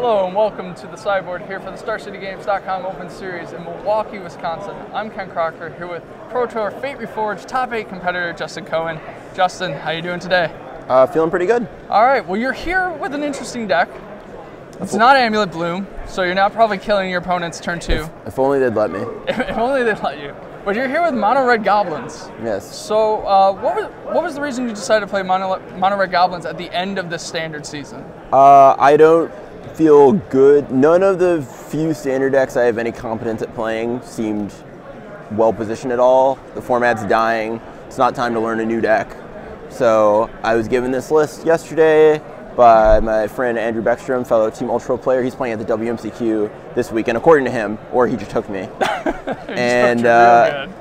Hello and welcome to the Cyborg here for the StarCityGames.com Open Series in Milwaukee, Wisconsin. I'm Ken Crocker here with Pro Tour Fate Reforged Top 8 competitor Justin Cohen. Justin, how you doing today? Feeling pretty good. All right, well you're here with an interesting deck. It's not Amulet Bloom, so you're not probably killing your opponent's turn 2. If only they'd let me. If only they'd let you. But you're here with Mono Red Goblins. Yes. So what was the reason you decided to play Mono Red Goblins at the end of this standard season? I don't feel good. None of the few standard decks I have any competence at playing seemed well positioned at all. The format's dying. It's not time to learn a new deck. So I was given this list yesterday by my friend Andrew Beckstrom, fellow Team Ultra player. He's playing at the WMCQ this weekend, according to him, or he just took me. And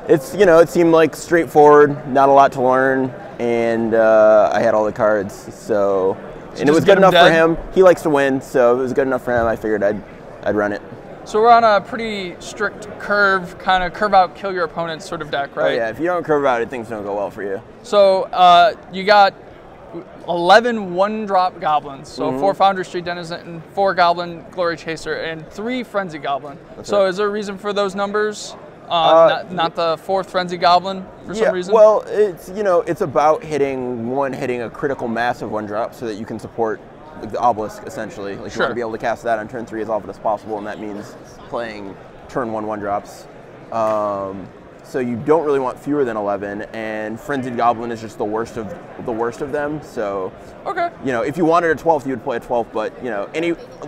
it's, you know, it seemed like straightforward, not a lot to learn, and I had all the cards, so and it was good enough for him. He likes to win, so it was good enough for him. I figured I'd run it. So we're on a pretty strict curve, kind of curve out, kill your opponent sort of deck, right? Oh yeah, if you don't curve out it, things don't go well for you. So you got 11 one-drop goblins, so 4 Foundry Street Denizen, 4 Goblin Glory Chaser, and 3 Frenzy Goblin. So is there a reason for those numbers? Not the 4th Frenzy Goblin for some reason? Well, it's, you know, it's about hitting a critical mass of one-drop so that you can support like the obelisk, essentially. Like you want to be able to cast that on turn 3 as often as possible, and that means playing turn 1 one-drops. So you don't really want fewer than 11, and Frenzied Goblin is just the worst of them. So, you know, if you wanted a 12th, you would play a 12th. But you know,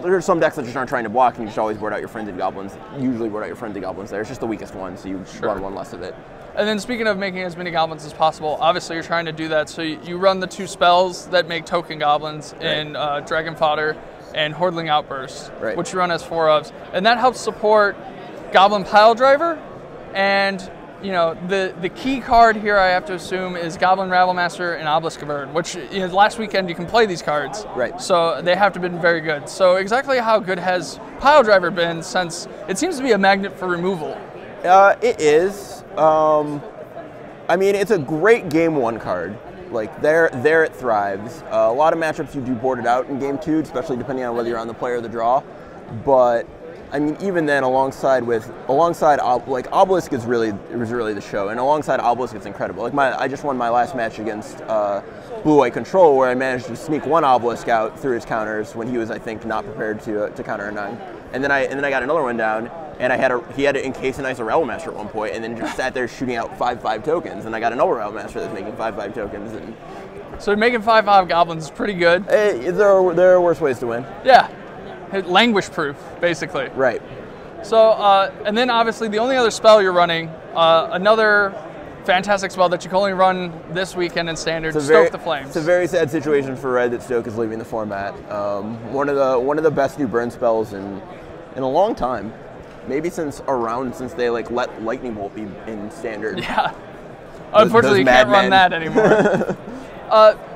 there's some decks that just aren't trying to block, and you just always board out your Frenzied Goblins. Usually board out your Frenzied Goblins there. It's just the weakest one, so you run one less of it. And then speaking of making as many goblins as possible, obviously you're trying to do that. So you run the 2 spells that make token goblins in Dragon Fodder and Hordling Outburst, which you run as 4 ofs, and that helps support Goblin Pile Driver. And you know, the key card here, I have to assume, is Goblin Master and Obelisk Cavern, which, you know, last weekend you can play these cards. Right. So they have to have been very good. So exactly how good has Pile Driver been, since it seems to be a magnet for removal? It is. I mean, it's a great game 1 card. Like, there it thrives. A lot of matchups you do board it out in game 2, especially depending on whether you're on the play or the draw. But I mean, even then, alongside like Obelisk is really the show, and alongside Obelisk, it's incredible. Like I just won my last match against Blue White Control, where I managed to sneak 1 Obelisk out through his counters when he was, I think, not prepared to counter a 9, and then I got another one down, and he had to encase an Rebel Master at one point, and then just sat there shooting out 5/5 tokens, and I got another Rebel Master that's making 5/5 tokens, and so making 5/5 goblins is pretty good. There are worse ways to win. Yeah. Language proof, basically. Right. So, and then obviously the only other spell you're running, another fantastic spell that you can only run this weekend in Standard, Stoke the Flames. It's a very sad situation for Red that Stoke is leaving the format. One of the best new burn spells in a long time, maybe since they like let Lightning Bolt be in Standard. Yeah. Unfortunately, you can't run that anymore.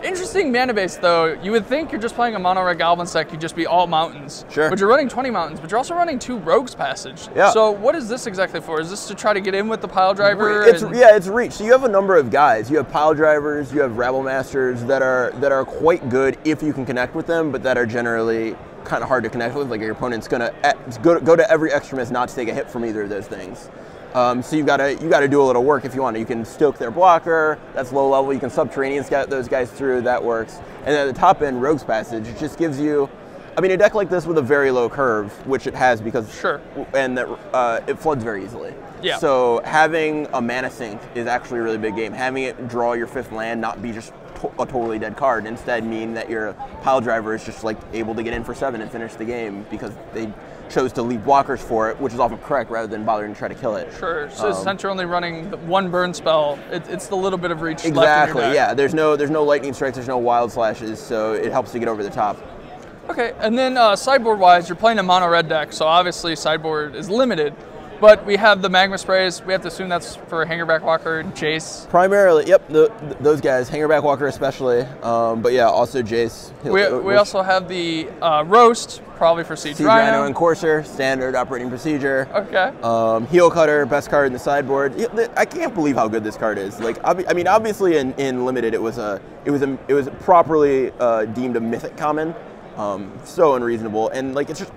Interesting mana base, though. You would think you're just playing a Mono Red Goblin deck, you'd just be all mountains. Sure. But you're running 20 mountains, but you're also running 2 Rogues Passage. Yeah. So what is this exactly for? Is this to try to get in with the Pile Driver? It's reach. So you have a number of guys. You have Pile Drivers, you have Rebel Masters that are quite good if you can connect with them, but that are generally kind of hard to connect with. Like your opponent's gonna go to every extremist not to take a hit from either of those things. So you gotta do a little work if you want to. You can stoke their blocker, that's low level. You can Subterranean Scout those guys through, that works. And then at the top end, Rogue's Passage, it just gives you, I mean, a deck like this with a very low curve, which it has because and that it floods very easily. Yeah. So having a mana sink is actually a really big game. Having it draw your 5th land, not be just a totally dead card, instead mean that your Pile Driver is just like able to get in for 7 and finish the game because they chose to leave blockers for it, which is often correct, rather than bothering to try to kill it. Sure. So since you're only running 1 burn spell, it's the little bit of reach left in your deck. Yeah. There's no lightning strikes, there's no wild slashes, so it helps to get over the top. Okay, and then sideboard-wise, you're playing a mono red deck, so obviously sideboard is limited. But we have the Magma Sprays. We have to assume that's for Hangerback Walker, Jace. Primarily, yep, those guys, Hangerback Walker especially. But yeah, also Jace. We also have the Roast, probably for Siege Rhino. and Courser, standard operating procedure. Okay. Heel Cutter, best card in the sideboard. I can't believe how good this card is. Like, I mean, obviously in limited, it was properly deemed a mythic common. So unreasonable, and like it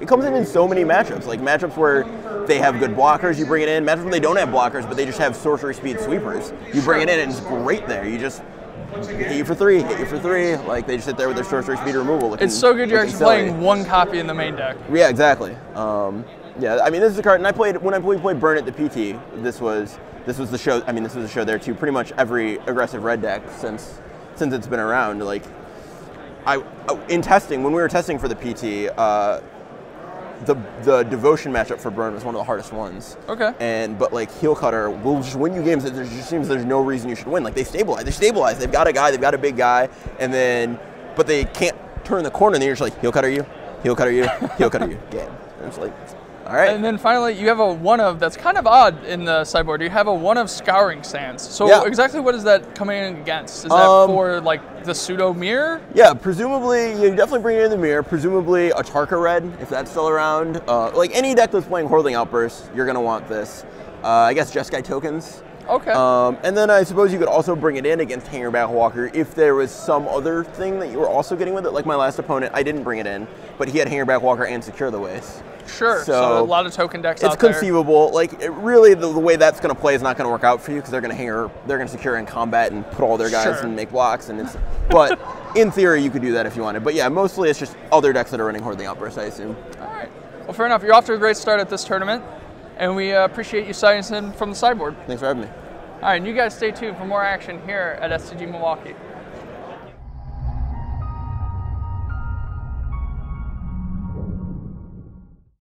comes in so many matchups. Like matchups where they have good blockers, you bring it in. Matchups where they don't have blockers, but they just have sorcery speed sweepers. You bring it in, and it's great there. You just hit you for three, hit you for three. Like they just sit there with their sorcery speed removal. It's so good you're actually playing one copy in the main deck. Yeah, exactly. Yeah, I mean this is a card, and when I played Burn at the PT. This was the show. I mean this was the show there too. Pretty much every aggressive red deck since it's been around. Like. In testing, when we were testing for the PT, the devotion matchup for Burn was one of the hardest ones. Okay. But like Heel Cutter will just win you games that there just seems there's no reason you should win. Like they stabilize. They've got a guy, they've got a big guy, but they can't turn the corner. And then you're just like Heel Cutter you, Heel Cutter you, Heel Cutter you. Game. And it's like, all right. And then finally, you have a one of that's kind of odd in the sideboard. You have a one of Scouring Sands. So exactly what is that coming in against? Is that for like the Pseudo Mirror? Yeah, presumably you definitely bring it in the mirror. Presumably a Tarka Red if that's still around. Like any deck that's playing Hurling Outburst, you're gonna want this. I guess Jeskai tokens. Okay. And then I suppose you could also bring it in against Hangerback Walker if there was some other thing that you were also getting with it. Like my last opponent, I didn't bring it in, but he had Hangerback Walker and Secure the Waste. Sure, so a lot of token decks out there. It's conceivable. Like, really, the way that's going to play is not going to work out for you because they're going to secure in combat and put all their guys and make blocks. But in theory, you could do that if you wanted. But yeah, mostly it's just other decks that are running Hurling Outburst, I assume. All right. Well, fair enough. You're off to a great start at this tournament, and we appreciate you signing us in from the sideboard. Thanks for having me. All right, and you guys stay tuned for more action here at SCG Milwaukee.